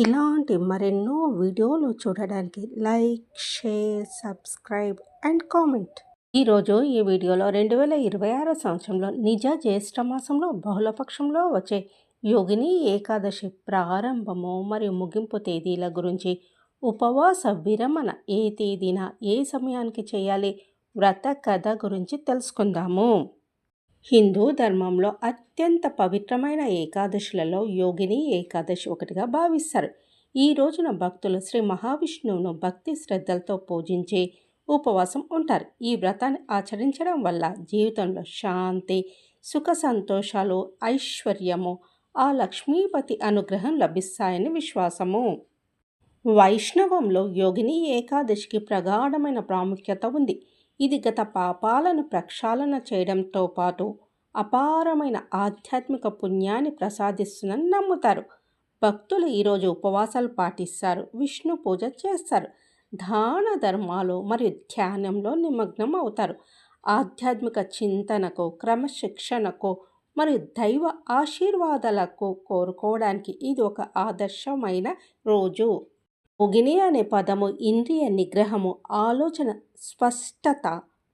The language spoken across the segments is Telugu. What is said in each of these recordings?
ఇలాంటి మరెన్నో వీడియోలు చూడడానికి like, share, subscribe and comment. ఈరోజు ఈ వీడియోలో 2026 సంవత్సరంలో నిజ జ్యేష్ఠ మాసంలో బహుళపక్షంలో వచ్చే యోగిని ఏకాదశి ప్రారంభము మరియు ముగింపు తేదీల గురించి, ఉపవాస విరమణ ఏ తేదీన ఏ సమయానికి చేయాలి, వ్రత కథ గురించి తెలుసుకుందాము. హిందూ ధర్మంలో అత్యంత పవిత్రమైన ఏకాదశులలో యోగిని ఏకాదశి ఒకటిగా భావిస్తారు. ఈ రోజున భక్తులు శ్రీ మహావిష్ణువును భక్తి శ్రద్ధలతో పూజించి ఉపవాసం ఉంటారు. ఈ వ్రతాన్ని ఆచరించడం వల్ల జీవితంలో శాంతి, సుఖ సంతోషాలు, ఐశ్వర్యము, ఆ లక్ష్మీపతి అనుగ్రహం లభిస్తాయని విశ్వాసము. వైష్ణవంలో యోగిని ఏకాదశికి ప్రగాఢమైన ప్రాముఖ్యత ఉంది. ఇది గత పాపాలను ప్రక్షాళన చేయడంతో పాటు అపారమైన ఆధ్యాత్మిక పుణ్యాన్ని ప్రసాదిస్తుందని నమ్ముతారు. భక్తులు ఈరోజు ఉపవాసాలు పాటిస్తారు, విష్ణు పూజ చేస్తారు, దాన ధర్మాలు మరియు ధ్యానంలో నిమగ్నం అవుతారు. ఆధ్యాత్మిక చింతనకు, క్రమశిక్షణకు మరియు దైవ ఆశీర్వాదాలకు కోరుకోవడానికి ఇది ఒక ఆదర్శమైన రోజు. యోగిని అనే పదము ఇంద్రియ నిగ్రహము, ఆలోచన స్పష్టత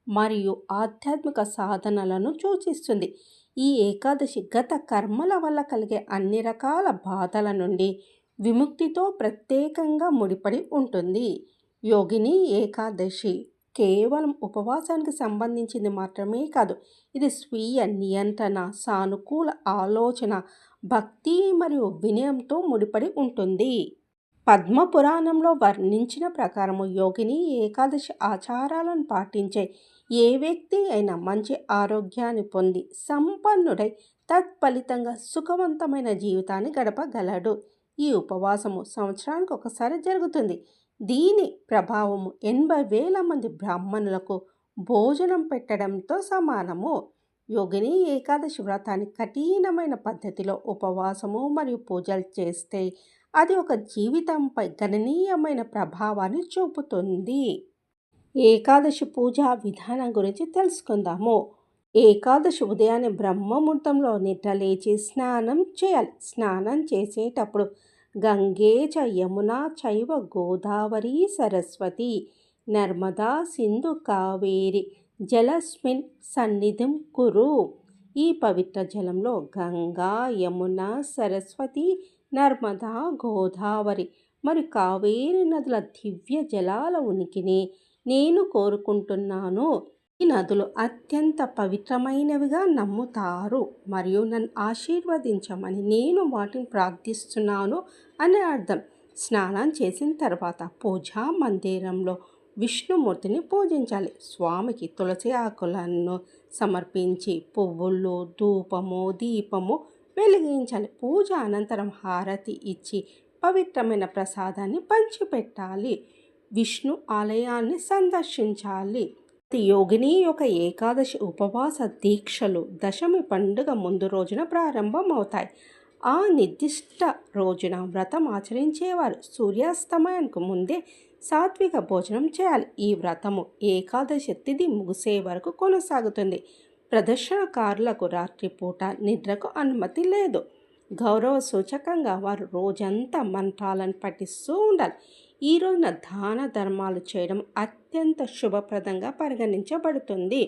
మరియు ఆధ్యాత్మిక సాధనలను సూచిస్తుంది. ఈ ఏకాదశి గత కర్మల వల్ల కలిగే అన్ని రకాల బాధల నుండి విముక్తితో ప్రత్యేకంగా ముడిపడి ఉంటుంది. యోగిని ఏకాదశి కేవలం ఉపవాసానికి సంబంధించింది మాత్రమే కాదు, ఇది స్వీయ నియంత్రణ, సానుకూల ఆలోచన, భక్తి మరియు వినయంతో ముడిపడి ఉంటుంది. పద్మపురాణంలో వర్ణించిన ప్రకారము యోగిని ఏకాదశి ఆచారాలను పాటించే ఏ వ్యక్తి అయినా మంచి ఆరోగ్యాన్ని పొంది సంపన్నుడై తత్ఫలితంగా సుఖవంతమైన జీవితాన్ని గడపగలడు. ఈ ఉపవాసము సంవత్సరానికి ఒకసారి జరుగుతుంది. దీని ప్రభావము 80,000 మంది బ్రాహ్మణులకు భోజనం పెట్టడంతో సమానము. యోగిని ఏకాదశి వ్రతాన్ని కఠినమైన పద్ధతిలో ఉపవాసము మరియు పూజలు చేస్తే అది ఒక జీవితంపై గణనీయమైన ప్రభావాన్ని చూపుతుంది. ఏకాదశి పూజా విధానం గురించి తెలుసుకుందాము. ఏకాదశి ఉదయాన్నే బ్రహ్మముహూర్తంలో నిద్రలేచి స్నానం చేయాలి. స్నానం చేసేటప్పుడు గంగే చ యమునా చైవ గోదావరి సరస్వతి నర్మదా సింధు కావేరి జలస్మిన్ సన్నిధిం కురు. ఈ పవిత్ర జలంలో గంగా, యమున, సరస్వతి, నర్మదా, గోదావరి మరియు కావేరి నదుల దివ్య జలాల ఉనికిని నేను కోరుకుంటున్నాను. ఈ నదులు అత్యంత పవిత్రమైనవిగా నమ్ముతారు మరియు నన్ను ఆశీర్వదించమని నేను వాటిని ప్రార్థిస్తున్నాను అని అర్థం. స్నానం చేసిన తర్వాత పూజా మందిరంలో విష్ణుమూర్తిని పూజించాలి. స్వామికి తులసి ఆకులను సమర్పించి పువ్వులు, ధూపము, దీపము వెలిగించాలి. పూజ అనంతరం హారతి ఇచ్చి పవిత్రమైన ప్రసాదాన్ని పంచిపెట్టాలి. విష్ణు ఆలయాన్ని సందర్శించాలి. యోగిని యొక్క ఏకాదశి ఉపవాస దీక్షలు దశమి పండుగ ముందు రోజున ప్రారంభమవుతాయి. ఆ నిర్దిష్ట రోజున వ్రతం ఆచరించేవారు సూర్యాస్తమయానికి ముందే సాత్విక భోజనం చేయాలి. ఈ వ్రతము ఏకాదశి తిథి ముగిసే వరకు కొనసాగుతుంది. ప్రదర్శనకారులకు రాత్రిపూట నిద్రకు అనుమతి లేదు. గౌరవ సూచకంగా వారు రోజంతా మంత్రాలను పఠిస్తూ ఉండాలి. ఈ రోజున దాన ధర్మాలు చేయడం అత్యంత శుభప్రదంగా పరిగణించబడుతుంది.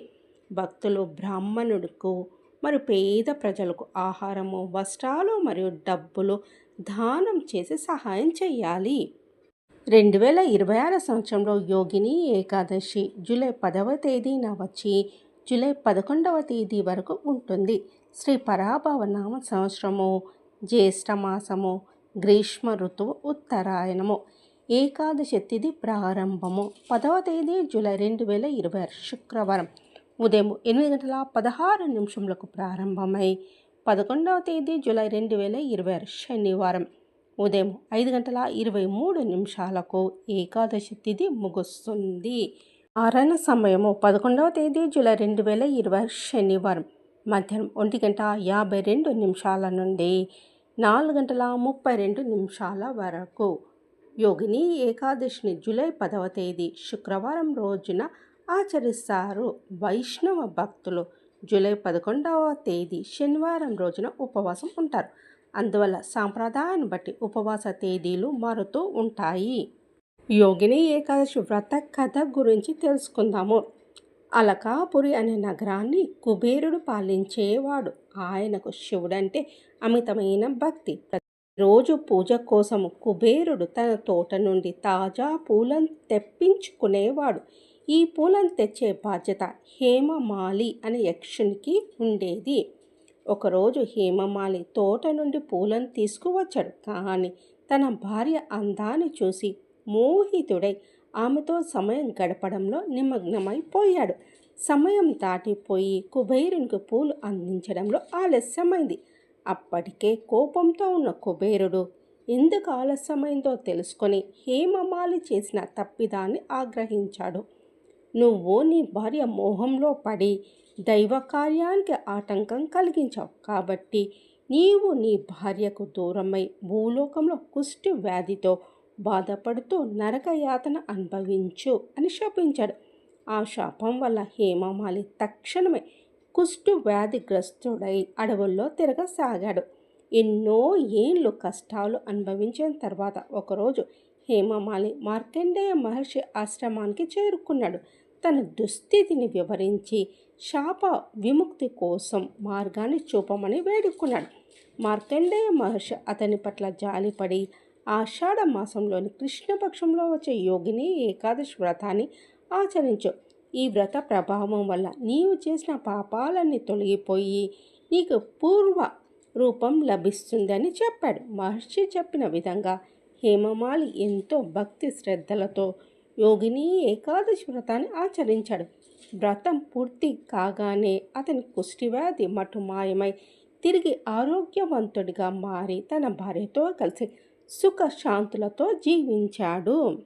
భక్తులు బ్రాహ్మణుడికి మరియు పేద ప్రజలకు ఆహారము, వస్త్రాలు మరియు డబ్బులు దానం చేసి సహాయం చేయాలి. 2026 సంవత్సరంలో యోగిని ఏకాదశి జూలై 10వ తేదీన వచ్చి జూలై 11వ తేదీ వరకు ఉంటుంది. శ్రీ పరాభవ నామ సంవత్సరము, జ్యేష్ఠ మాసము, గ్రీష్మ ఋతువు, ఉత్తరాయణము. ఏకాదశి తిథి ప్రారంభము 10వ తేదీ జూలై 2026 శుక్రవారం ఉదయం 8:16 ప్రారంభమై 11వ తేదీ జూలై 2026 శనివారం ఉదయం 5:23 ఏకాదశి తిథి ముగుస్తుంది. ఆరణ సమయము 11వ తేదీ జూలై 2026 శనివారం మధ్యాహ్నం 1:52 నుండి 4:32 వరకు. యోగిని ఏకాదశిని జూలై 10వ తేదీ శుక్రవారం రోజున ఆచరిస్తారు. వైష్ణవ భక్తులు జూలై 11వ తేదీ శనివారం రోజున ఉపవాసం ఉంటారు. అందువల్ల సాంప్రదాయాన్ని బట్టి ఉపవాస తేదీలు మారుతూ ఉంటాయి. యోగిని ఏకాదశి వ్రత కథ గురించి తెలుసుకుందాము. అలకాపురి అనే నగరాన్ని కుబేరుడు పాలించేవాడు. ఆయనకు శివుడంటే అమితమైన భక్తి. ప్రతిరోజు పూజ కోసం కుబేరుడు తన తోట నుండి తాజా పూలను తెప్పించుకునేవాడు. ఈ పూలను తెచ్చే బాధ్యత హేమమాలి అనే యక్షునికి ఉండేది. ఒకరోజు హేమమాలి తోట నుండి పూలను తీసుకువచ్చాడు. కానీ తన భార్య అందాన్ని చూసి మోహితుడై ఆమెతో సమయం గడపడంలో నిమగ్నమైపోయాడు. సమయం దాటిపోయి కుబేరునికి పూలు అందించడంలో ఆలస్యమైంది. అప్పటికే కోపంతో ఉన్న కుబేరుడు ఎందుకు ఆలస్యమైందో తెలుసుకొని హేమమాలి చేసిన తప్పిదాన్ని ఆగ్రహించాడు. నువ్వు నీ భార్య మోహంలో పడి దైవ కార్యానికి ఆటంకం కలిగించావు. కాబట్టి నీవు నీ భార్యకు దూరమై భూలోకంలో కుష్టి వ్యాధితో బాధపడుతూ నరకయాతన అనుభవించు అని శపించాడు. ఆ శాపం వల్ల హేమమాలి తక్షణమే కుష్టు వ్యాధిగ్రస్తుడై అడవుల్లో తిరగసాగాడు. ఎన్నో ఏళ్ళు కష్టాలు అనుభవించిన తర్వాత ఒకరోజు హేమమాలి మార్కండేయ మహర్షి ఆశ్రమానికి చేరుకున్నాడు. తన దుస్థితిని వివరించి శాప విముక్తి కోసం మార్గాన్ని చూపమని వేడుకున్నాడు. మార్కండేయ మహర్షి అతని పట్ల జాలిపడి ఆషాఢ మాసంలోని కృష్ణపక్షంలో వచ్చే యోగిని ఏకాదశి వ్రతాన్ని ఆచరించు. ఈ వ్రత ప్రభావం వల్ల నీవు చేసిన పాపాలన్నీ తొలగిపోయి నీకు పూర్వ రూపం లభిస్తుందని చెప్పాడు. మహర్షి చెప్పిన విధంగా హేమమాలి ఎంతో భక్తి శ్రద్ధలతో యోగిని ఏకాదశి వ్రతాన్ని ఆచరించాడు. వ్రతం పూర్తి కాగానే అతని కుష్టివ్యాధి మటుమాయమై తిరిగి ఆరోగ్యవంతుడిగా మారి తన భార్యతో కలిసి సుఖశాంతులతో జీవించాడు.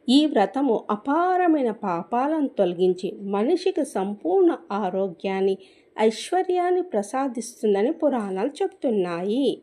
ఈ వ్రతము అపారమైన పాపాలను తొలగించి మనిషికి సంపూర్ణ ఆరోగ్యాన్ని, ఐశ్వర్యాన్ని ప్రసాదిస్తుందని పురాణాలు చెప్తున్నాయి.